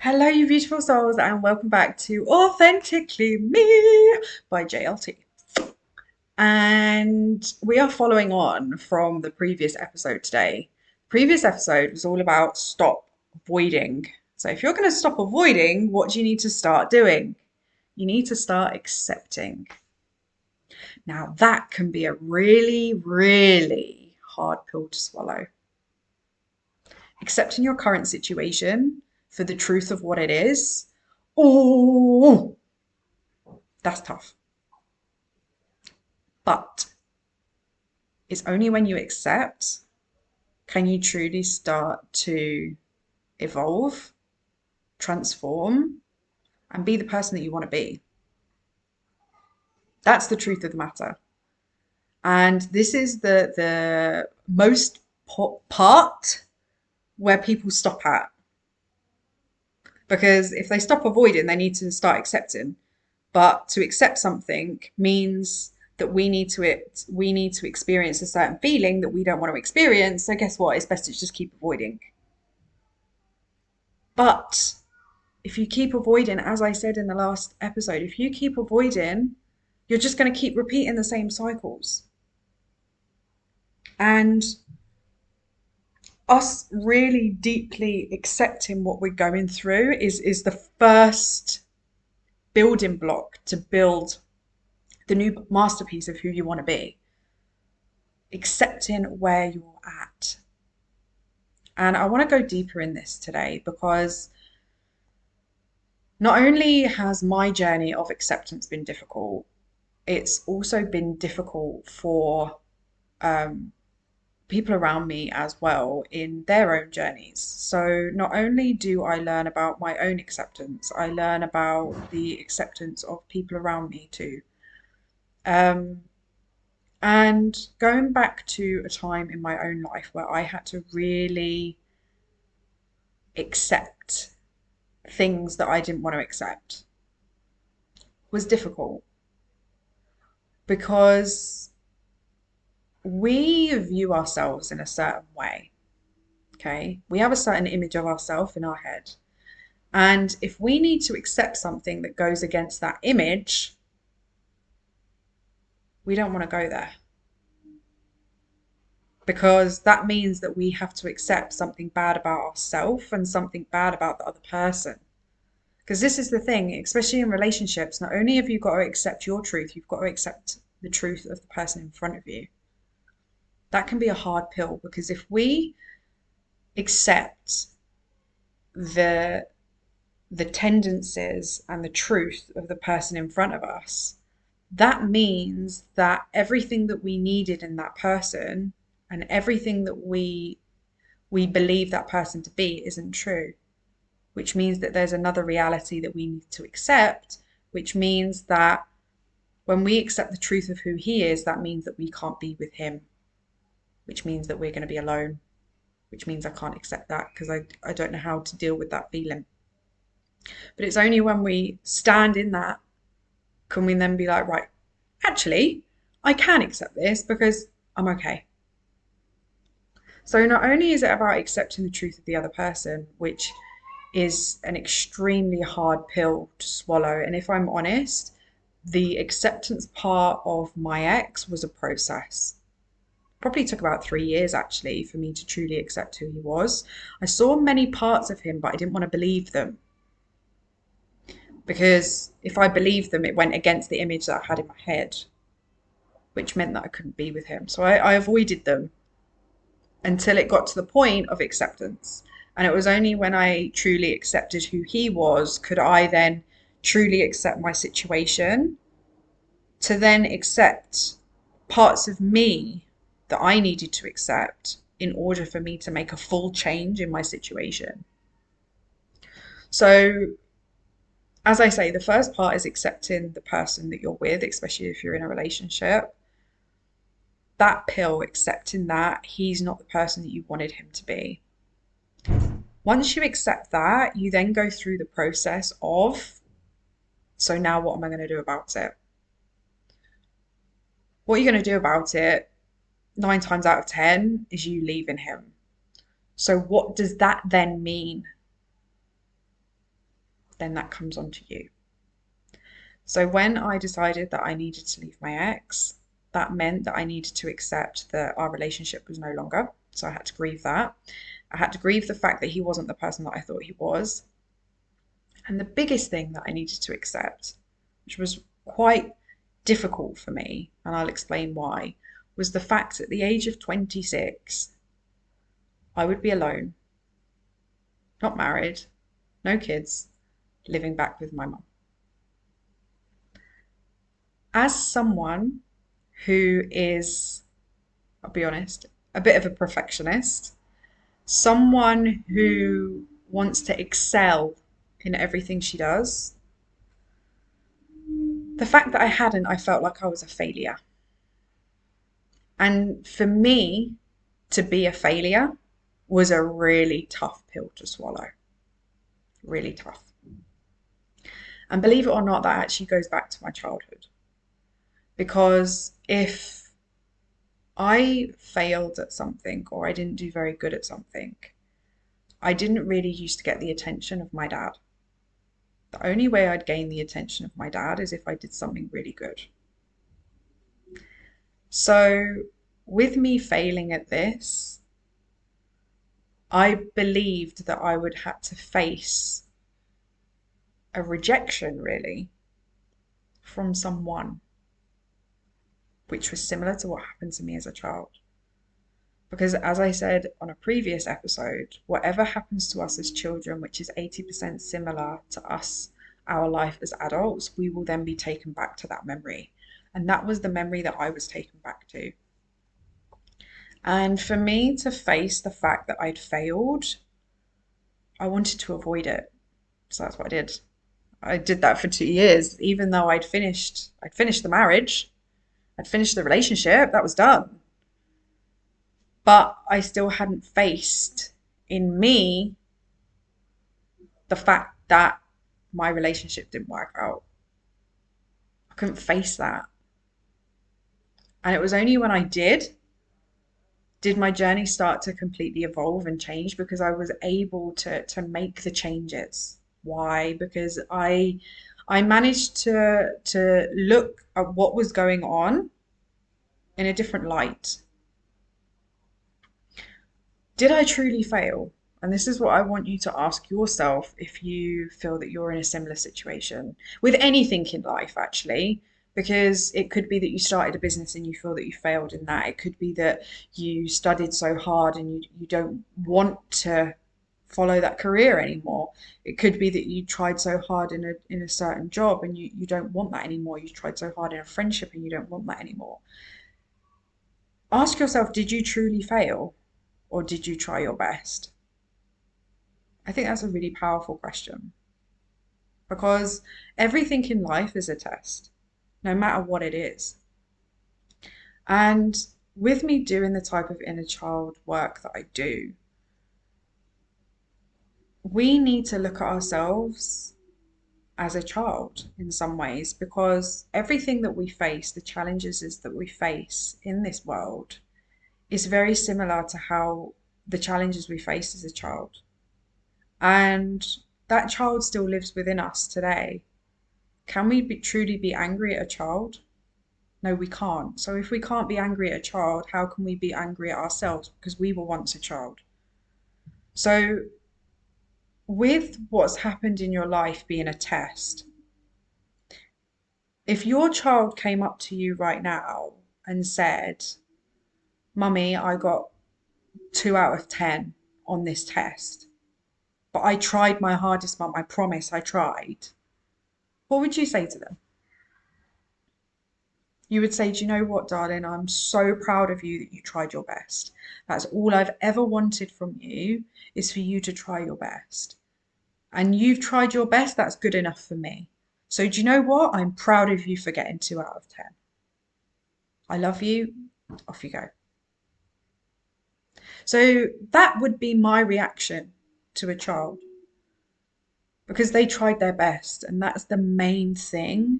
Hello, you beautiful souls, and welcome back to Authentically Me by JLT. And we are following on from the previous episode today. The previous episode was all about stop avoiding. So, if you're going to stop avoiding, what do you need to start doing? You need to start accepting. Now, that can be a really, really hard pill to swallow. Accepting your current situation for the truth of what it is. Oh, that's tough. But it's only when you accept can you truly start to evolve, transform, and be the person that you want to be. That's the truth of the matter. And this is the most part where people stop at. Because if they stop avoiding, they need to start accepting. But to accept something means that we need to experience a certain feeling that we don't want to experience. So guess what? It's best to just keep avoiding. But if you keep avoiding, as I said in the last episode, if you keep avoiding, you're just going to keep repeating the same cycles. And us really deeply accepting what we're going through is the first building block to build the new masterpiece of who you want to be. Accepting where you're at. And I want to go deeper in this today because not only has my journey of acceptance been difficult, it's also been difficult for um, people around me as well in their own journeys. So not only do I learn about my own acceptance, I learn about the acceptance of people around me too. Um, and going back to a time in my own life where I had to really accept things that I didn't want to accept was difficult because we view ourselves in a certain way. Okay. We have a certain image of ourselves in our head. And if we need to accept something that goes against that image, we don't want to go there because that means that we have to accept something bad about ourselves and something bad about the other person. Because this is the thing, especially in relationships, not only have you got to accept your truth, you've got to accept the truth of the person in front of you. That can be a hard pill because if we accept the the tendencies and the truth of the person in front of us, that means that everything that we needed in that person and everything that we believe that person to be isn't true, which means that there's another reality that we need to accept, which means that when we accept the truth of who he is, that means that we can't be with him, which means that we're going to be alone, which means I can't accept that because I don't know how to deal with that feeling. But it's only when we stand in that can we then be like, right, actually, I can accept this because I'm okay. So not only is it about accepting the truth of the other person, which is an extremely hard pill to swallow. And if I'm honest, the acceptance part of my ex was a process. Probably took about 3 years actually for me to truly accept who he was. I saw many parts of him, but I didn't want to believe them because if I believed them, it went against the image that I had in my head, which meant that I couldn't be with him. So I avoided them until it got to the point of acceptance. And it was only when I truly accepted who he was could I then truly accept my situation to then accept parts of me that I needed to accept in order for me to make a full change in my situation. So, as I say, the first part is accepting the person that you're with, especially if you're in a relationship. That pill, accepting that he's not the person that you wanted him to be. Once you accept that, you then go through the process of, so now what am I going to do about it? What you're going to do about it, 9 times out of 10, is you leaving him. So what does that then mean? then that comes onto you. So when I decided that I needed to leave my ex, that meant that I needed to accept that our relationship was no longer. So I had to grieve that. I had to grieve the fact that he wasn't the person that I thought he was. And the biggest thing that I needed to accept, which was quite difficult for me, and I'll explain why, was the fact at the age of 26, I would be alone, not married, no kids, living back with my mum. As someone who is, I'll be honest, a bit of a perfectionist, someone who wants to excel in everything she does, the fact that I hadn't, I felt like I was a failure. And for me to be a failure was a really tough pill to swallow. Really tough. And believe it or not, that actually goes back to my childhood. Because if I failed at something or I didn't do very good at something, I didn't really used to get the attention of my dad. The only way I'd gain the attention of my dad is if I did something really good. So, with me failing at this, I believed that I would have to face a rejection, really, from someone, which was similar to what happened to me as a child. Because, as I said on a previous episode, whatever happens to us as children, which is 80% similar to us, our life as adults, we will then be taken back to that memory. And that was the memory that I was taken back to. And for me to face the fact that I'd failed, I wanted to avoid it. So that's what I did. I did that for 2 years, even though I'd finished the marriage, I'd finished the relationship, that was done. But I still hadn't faced in me the fact that my relationship didn't work out. I couldn't face that. And it was only when I did my journey start to completely evolve and change, because I was able to make the changes. Why? Because I managed to look at what was going on in a different light. Did I truly fail? And this is what I want you to ask yourself if you feel that you're in a similar situation with anything in life, actually, because it could be that you started a business and you feel that you failed in that. It could be that you studied so hard and you don't want to follow that career anymore. It could be that you tried so hard in a certain job and you don't want that anymore. You tried so hard in a friendship and you don't want that anymore. Ask yourself, did you truly fail or did you try your best? I think that's a really powerful question, because everything in life is a test, no matter what it is. And with me doing the type of inner child work that I do, we need to look at ourselves as a child in some ways, because everything that we face, the challenges that we face in this world, is very similar to how the challenges we faced as a child. And that child still lives within us today. Can we truly be angry at a child? No, we can't. So if we can't be angry at a child, how can we be angry at ourselves? Because we were once a child. So with what's happened in your life being a test, if your child came up to you right now and said, Mummy, I got 2 out of 10 on this test, but I tried my hardest, Mum, I promise I tried. What would you say to them? You would say, do you know what, darling? I'm so proud of you that you tried your best. That's all I've ever wanted from you, is for you to try your best. And you've tried your best, that's good enough for me. So do you know what? I'm proud of you for getting 2 out of 10. I love you. Off you go. So that would be my reaction to a child, because they tried their best. And that's the main thing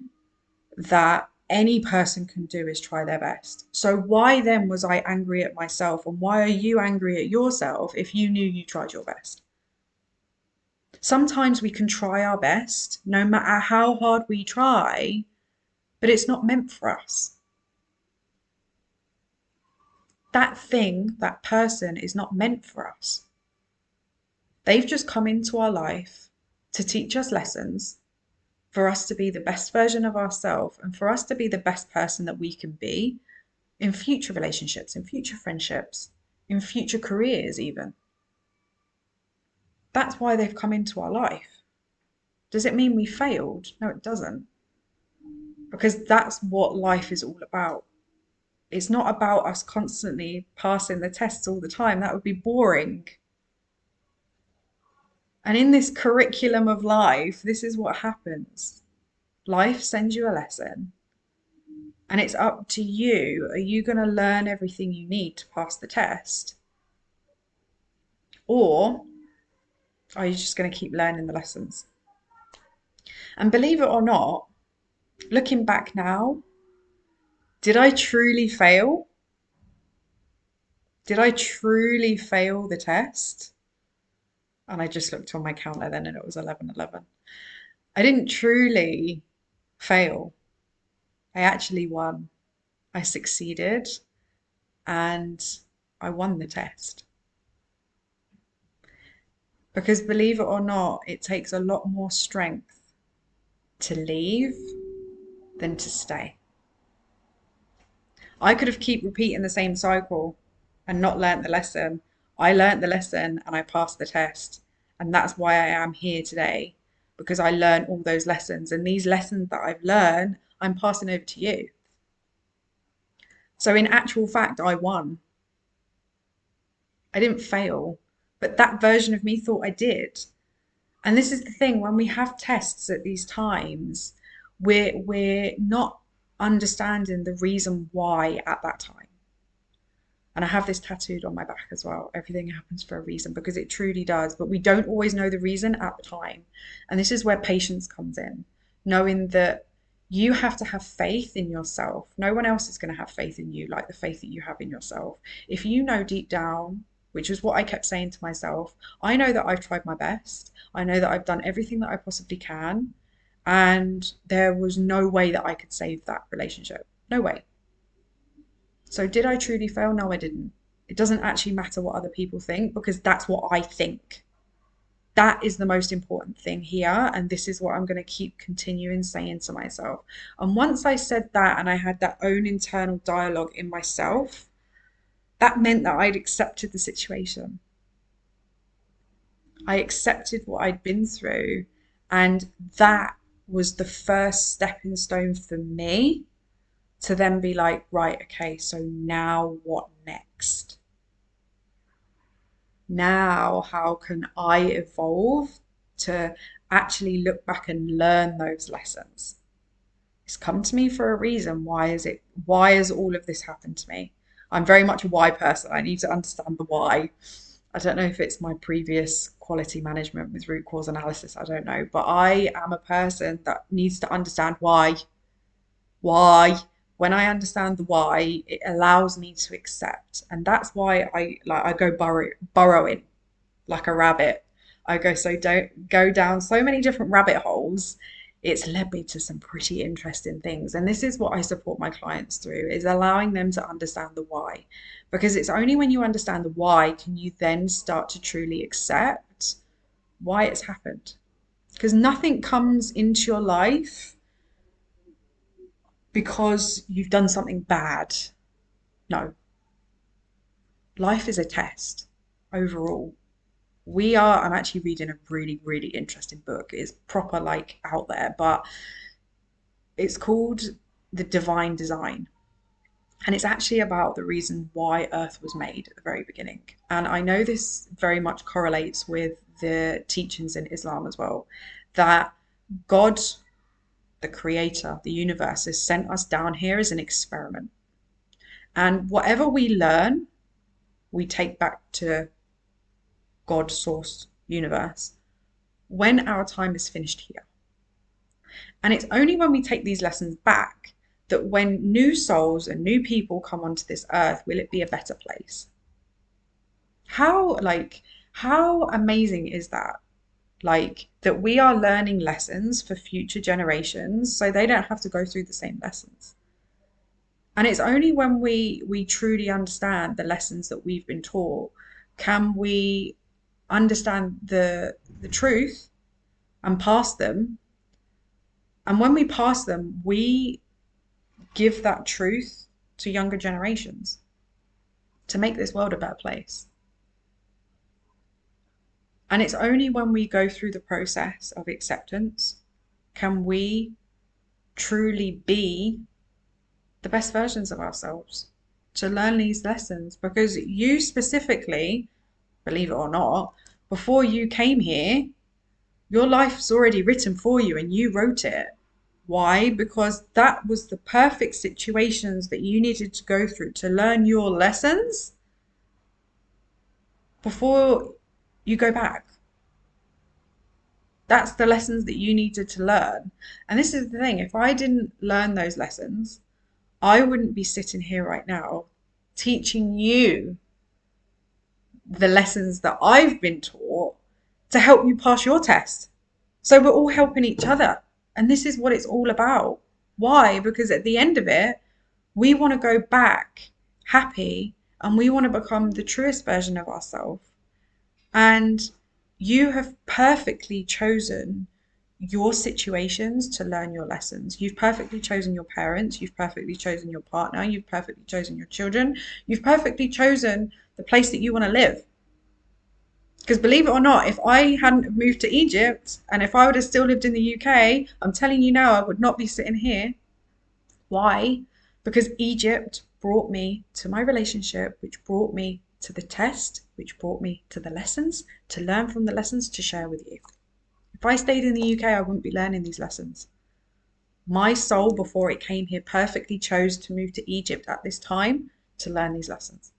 that any person can do, is try their best. So why then was I angry at myself? And why are you angry at yourself if you knew you tried your best? Sometimes we can try our best, no matter how hard we try, but it's not meant for us. That thing, that person is not meant for us. They've just come into our life to teach us lessons, for us to be the best version of ourselves and for us to be the best person that we can be in future relationships, in future friendships, in future careers, even. That's why they've come into our life. Does it mean we failed? No, it doesn't. Because that's what life is all about. It's not about us constantly passing the tests all the time. That would be boring. And in this curriculum of life, this is what happens. Life sends you a lesson, and it's up to you. Are you going to learn everything you need to pass the test? Or are you just going to keep learning the lessons? And believe it or not, looking back now, did I truly fail? Did I truly fail the test? And I just looked on my counter then and it was 11:11. I didn't truly fail. I actually won. I succeeded and I won the test. Because believe it or not, it takes a lot more strength to leave than to stay. I could have keep repeating the same cycle and not learnt the lesson. I learnt the lesson and I passed the test. And that's why I am here today, because I learned all those lessons. And these lessons that I've learned, I'm passing over to you. So in actual fact, I won. I didn't fail, but that version of me thought I did. And this is the thing, when we have tests at these times, we're not understanding the reason why at that time. And I have this tattooed on my back as well. Everything happens for a reason, because it truly does. But we don't always know the reason at the time. And this is where patience comes in, knowing that you have to have faith in yourself. No one else is going to have faith in you like the faith that you have in yourself. If you know deep down, which is what I kept saying to myself, I know that I've tried my best. I know that I've done everything that I possibly can. And there was no way that I could save that relationship. No way. So did I truly fail? No, I didn't. It doesn't actually matter what other people think, because that's what I think. That is the most important thing here. And this is what I'm going to keep continuing saying to myself. And once I said that and I had that own internal dialogue in myself, that meant that I'd accepted the situation. I accepted what I'd been through. And that was the first stepping stone for me to then be like, right, okay, so now what next? Now, how can I evolve to actually look back and learn those lessons? It's come to me for a reason. Why has all of this happened to me? I'm very much a why person. I need to understand the why. I don't know if it's my previous quality management with root cause analysis. I don't know. But I am a person that needs to understand why. Why? When I understand the why, it allows me to accept. And that's why I go burrowing like a rabbit. I go so don't go down so many different rabbit holes. It's led me to some pretty interesting things. And this is what I support my clients through, is allowing them to understand the why. Because it's only when you understand the why can you then start to truly accept why it's happened. Because nothing comes into your life because you've done something bad. No. Life is a test overall. I'm actually reading a really, really interesting book. It's proper like out there, but it's called The Divine Design. And it's actually about the reason why Earth was made at the very beginning. And I know this very much correlates with the teachings in Islam as well, that God, the creator, the universe, has sent us down here as an experiment. And whatever we learn, we take back to God, source, universe, when our time is finished here. And it's only when we take these lessons back that when new souls and new people come onto this earth, will it be a better place? How amazing is that? Like that we are learning lessons for future generations so they don't have to go through the same lessons. And it's only when we truly understand the lessons that we've been taught can we understand the truth and pass them. And when we pass them, we give that truth to younger generations to make this world a better place. And it's only when we go through the process of acceptance can we truly be the best versions of ourselves to learn these lessons. Because you specifically, believe it or not, before you came here, your life's already written for you and you wrote it. Why? Because that was the perfect situations that you needed to go through to learn your lessons before you go back. That's the lessons that you needed to learn. And this is the thing, if I didn't learn those lessons, I wouldn't be sitting here right now teaching you the lessons that I've been taught to help you pass your test. So we're all helping each other. And this is what it's all about. Why? Because at the end of it, we want to go back happy and we want to become the truest version of ourselves. And you have perfectly chosen your situations to learn your lessons. You've perfectly chosen your parents. You've perfectly chosen your partner. You've perfectly chosen your children. You've perfectly chosen the place that you want to live. Because believe it or not, if I hadn't moved to Egypt and if I would have still lived in the UK, I'm telling you now, I would not be sitting here. Why? Because Egypt brought me to my relationship, which brought me to the test, which brought me to the lessons, to learn from the lessons to share with you. If I stayed in the UK, I wouldn't be learning these lessons. My soul, before it came here, perfectly chose to move to Egypt at this time to learn these lessons.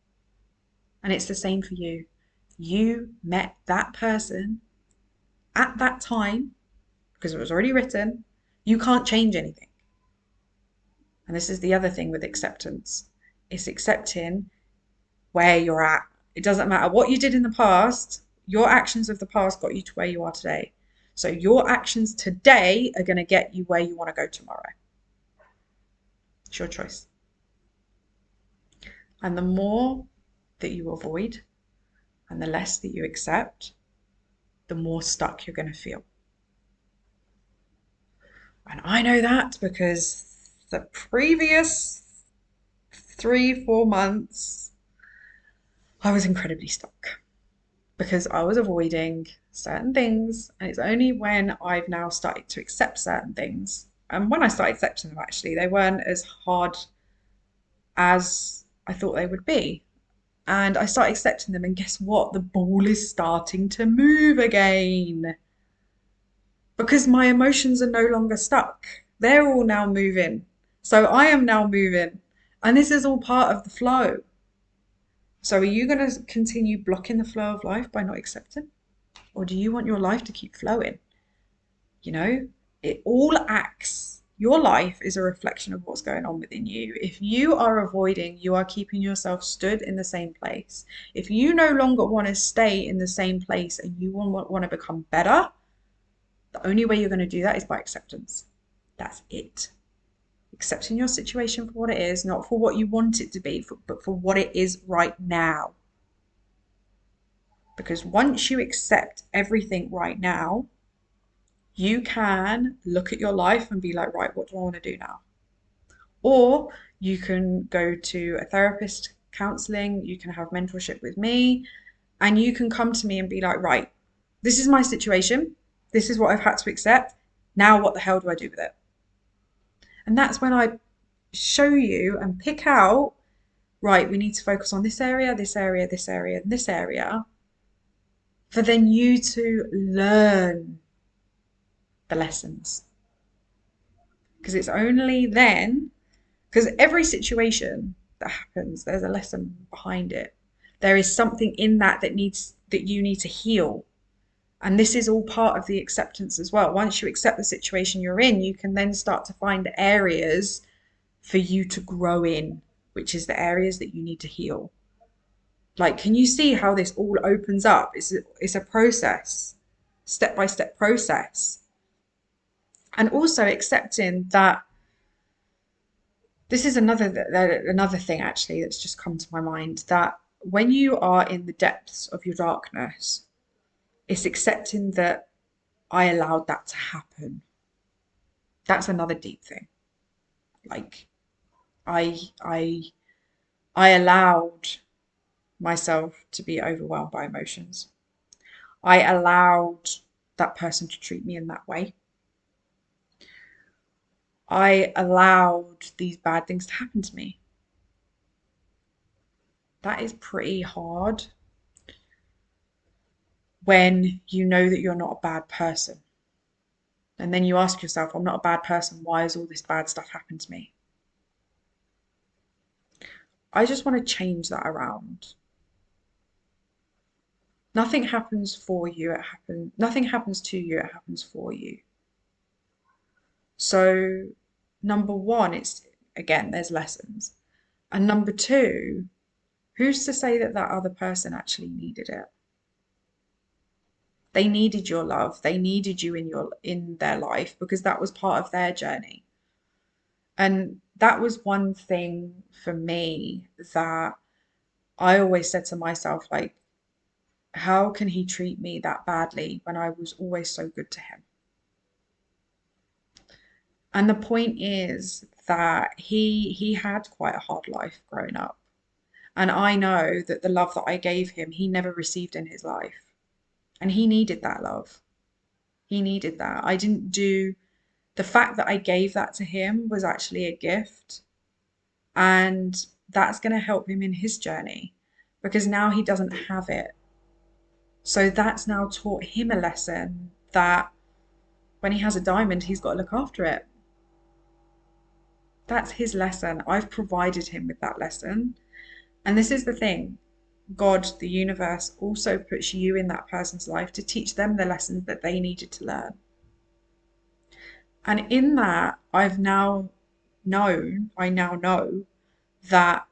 And it's the same for you. You met that person at that time because it was already written. You can't change anything. And this is the other thing with acceptance. It's accepting where you're at. It doesn't matter what you did in the past. Your actions of the past got you to where you are today. So your actions today are going to get you where you want to go tomorrow. It's your choice. And the more that you avoid and the less that you accept, the more stuck you're going to feel. And I know that because the previous 3-4 months, I was incredibly stuck because I was avoiding certain things. And it's only when I've now started to accept certain things. And when I started accepting them, actually, they weren't as hard as I thought they would be. And I started accepting them, and guess what? The ball is starting to move again. Because my emotions are no longer stuck. They're all now moving. So I am now moving. And this is all part of the flow. So are you going to continue blocking the flow of life by not accepting? Or do you want your life to keep flowing? You know, it all acts. Your life is a reflection of what's going on within you. If you are avoiding, you are keeping yourself stood in the same place. If you no longer want to stay in the same place and you want to become better, the only way you're going to do that is by acceptance. That's it. Accepting your situation for what it is, not for what you want it to be, but for what it is right now. Because once you accept everything right now, you can look at your life and be like, right, what do I want to do now? Or you can go to a therapist, counseling, you can have mentorship with me, and you can come to me and be like, right, this is my situation. This is what I've had to accept. Now what the hell do I do with it? And that's when I show you and pick out, right, we need to focus on this area, this area, this area, and this area, for then you to learn the lessons. Because it's only then, because every situation that happens, there's a lesson behind it. There is something in that that you need to heal. And this is all part of the acceptance as well. Once you accept the situation you're in, you can then start to find areas for you to grow in, which is the areas that you need to heal. Like, can you see how this all opens up? It's a process. step-by-step process. And also accepting that this is another thing actually that's just come to my mind, that when you are in the depths of your darkness, it's accepting that I allowed that to happen. That's another deep thing. Like I I I allowed myself to be overwhelmed by emotions. I allowed that person to treat me in that way. I allowed these bad things to happen to me. That is pretty hard when you know that you're not a bad person. And then you ask yourself, I'm not a bad person. Why has all this bad stuff happened to me? I just want to change that around. Nothing happens for you, nothing happens to you, it happens for you. So, number one, it's again, there's lessons. And number two, who's to say that that other person actually needed it? They needed your love. They needed you in their life because that was part of their journey. And that was one thing for me that I always said to myself, like, how can he treat me that badly when I was always so good to him? And the point is that he had quite a hard life growing up. And I know that the love that I gave him, he never received in his life. And he needed that love. He needed that. I didn't do the fact that I gave that to him was actually a gift. And that's going to help him in his journey because now he doesn't have it. So that's now taught him a lesson that when he has a diamond, he's got to look after it. That's his lesson. I've provided him with that lesson. And this is the thing, God, the universe, also puts you in that person's life to teach them the lessons that they needed to learn. And in that, I now know that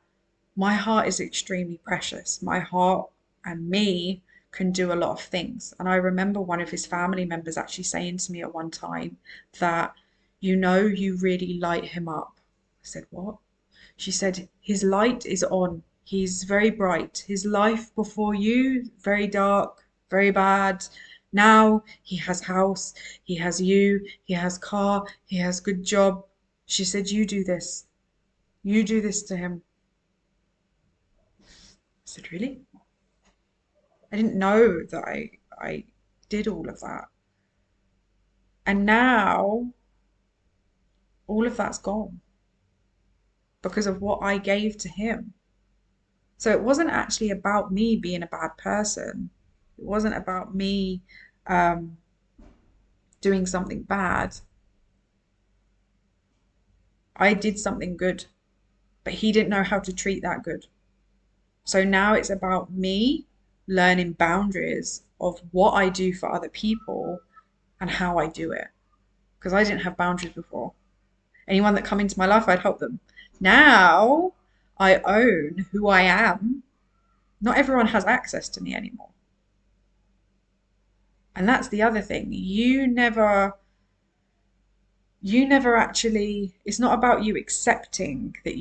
my heart is extremely precious. My heart and me can do a lot of things. And I remember one of his family members actually saying to me at one time that, you really light him up. I said, what? She said, his light is on. He's very bright. His life before you, very dark, very bad. Now he has house, he has you, he has car, he has good job. She said, you do this. You do this to him. I said, really? I didn't know that I did all of that. And now all of that's gone because of what I gave to him. So it wasn't actually about me being a bad person. It wasn't about me um, doing something bad. I did something good, but he didn't know how to treat that good. So now it's about me learning boundaries of what I do for other people and how I do it. Because I didn't have boundaries before. Anyone that come into my life, I'd help them. Now I own who I am. Not everyone has access to me anymore. And that's the other thing. You never actually, it's not about you accepting that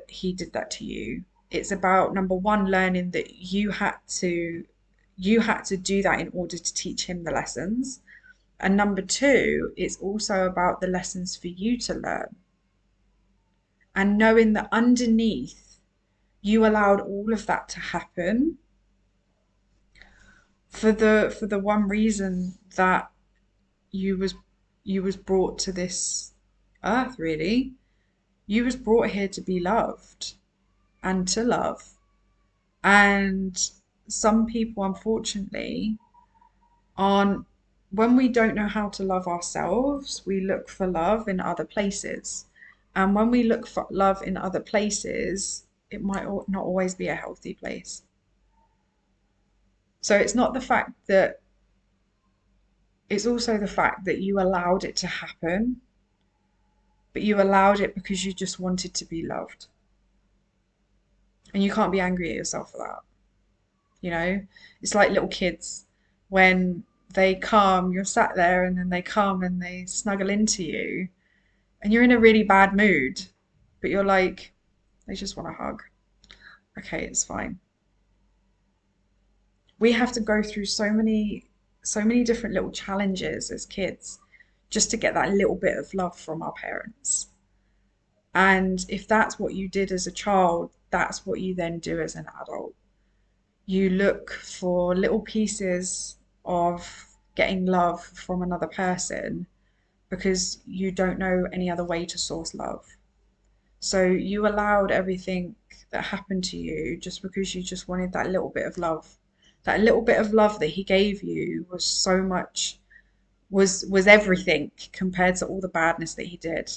he did that to you. It's about number one, learning that you had to do that in order to teach him the lessons. And number two, it's also about the lessons for you to learn. And knowing that underneath you allowed all of that to happen for the one reason that you was you was brought to this earth, really. You was brought here to be loved and to love. And some people, unfortunately, aren't, when we don't know how to love ourselves, we look for love in other places. And when we look for love in other places, it might not always be a healthy place. So it's also the fact that you allowed it to happen, but you allowed it because you just wanted to be loved. And you can't be angry at yourself for that. You know, it's like little kids when they come, you're sat there, and then they come and they snuggle into you, and you're in a really bad mood, but you're like, they just want a hug. Okay, it's fine. We have to go through so many different little challenges as kids just to get that little bit of love from our parents. And if that's what you did as a child, that's what you then do as an adult. You look for little pieces of getting love from another person because you don't know any other way to source love. So you allowed everything that happened to you just because you just wanted that little bit of love. That little bit of love that he gave you was so much, was everything compared to all the badness that he did.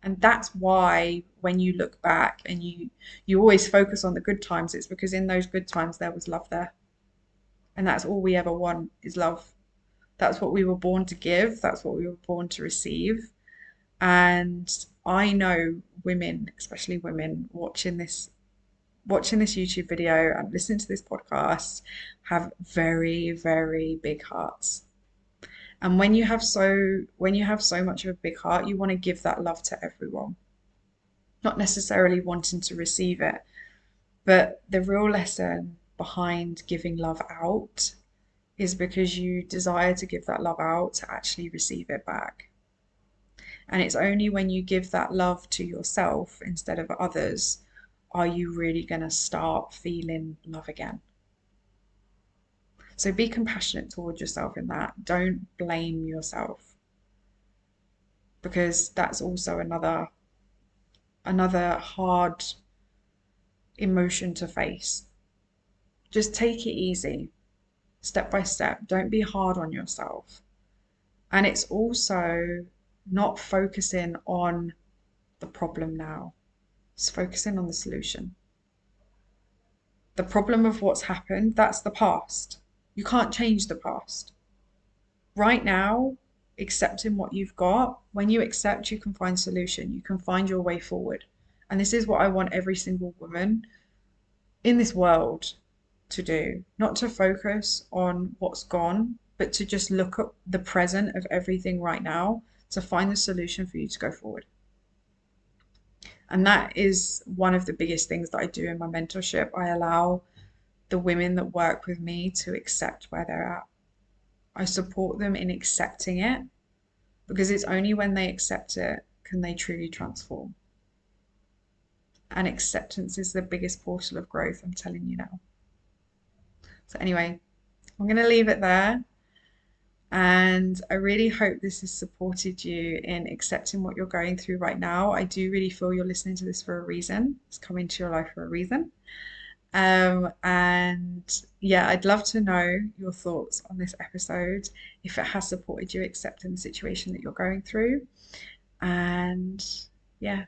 And that's why when you look back and you always focus on the good times, it's because in those good times there was love there. And that's all we ever want is love. That's what we were born to give, that's what we were born to receive. And I know women, especially women watching this YouTube video and listening to this podcast, have very, very big hearts. And when you have so much of a big heart, you want to give that love to everyone, not necessarily wanting to receive it. But the real lesson behind giving love out is because you desire to give that love out to actually receive it back. And it's only when you give that love to yourself instead of others are you really going to start feeling love again. So be compassionate towards yourself in that. Don't blame yourself because that's also another hard emotion to face. Just take it easy, step by step. Don't be hard on yourself. And it's also not focusing on the problem now. It's focusing on the solution. The problem of what's happened, that's the past. You can't change the past. Right now, accepting what you've got, when you accept, you can find solution. You can find your way forward. And this is what I want every single woman in this world to do. Not to focus on what's gone, but to just look at the present of everything right now to find the solution for you to go forward. And that is one of the biggest things that I do in my mentorship. I allow the women that work with me to accept where they're at. I support them in accepting it because it's only when they accept it can they truly transform. And acceptance is the biggest portal of growth, I'm telling you now. So anyway, I'm going to leave it there. And I really hope this has supported you in accepting what you're going through right now. I do really feel you're listening to this for a reason. It's come into your life for a reason. And yeah, I'd love to know your thoughts on this episode, if it has supported you accepting the situation that you're going through. And yeah,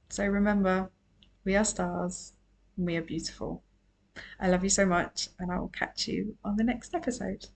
so remember, we are stars and we are beautiful. I love you so much, and I will catch you on the next episode.